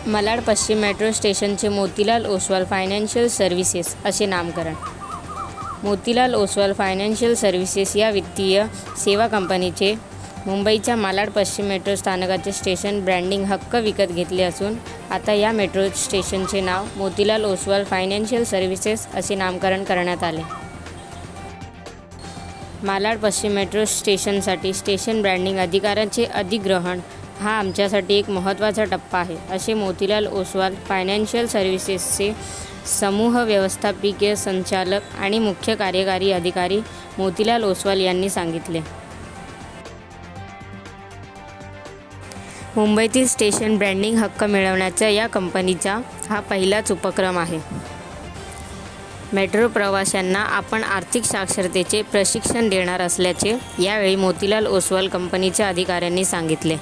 मालाड पश्चिम मेट्रो स्टेशनचे Motilal Oswal financial services असे नामकरण. मोतीलाल ओसवाल फायनान्शियल सर्व्हिसेस या वित्तीय सेवा कंपनीचे मुंबईच्या मालाड पश्चिम मेट्रो स्थानकाचे स्टेशन ब्रँडिंग हक्क विकत घेतले असून आता या मेट्रो स्टेशनचे नाव मोतीलाल ओसवाल फायनान्शियल सर्व्हिसेस असे नामकरण करण्यात आले. मालाड पश्चिम मेट्रो स्टेशनसाठी स्टेशन ब्रँडिंग अधिकारांचे अधिग्रहण हा आमच्यासाठी एक महत्त्वाचा टप्पा आहे, असे मोतीलाल ओसवाल फायनान्शियल सर्व्हिसेसचे समूह व्यवस्थापकीय संचालक आणि मुख्य कार्यकारी अधिकारी मोतीलाल ओसवाल यांनी सांगितले. मुंबईतील स्टेशन ब्रँडिंग हक्क मिळवण्याचा या कंपनीचा हा पहिलाच उपक्रम आहे. मेट्रो प्रवाशांना आपण आर्थिक साक्षरतेचे प्रशिक्षण देणार असल्याचे यावेळी मोतीलाल ओसवाल कंपनीच्या अधिकाऱ्यांनी सांगितले.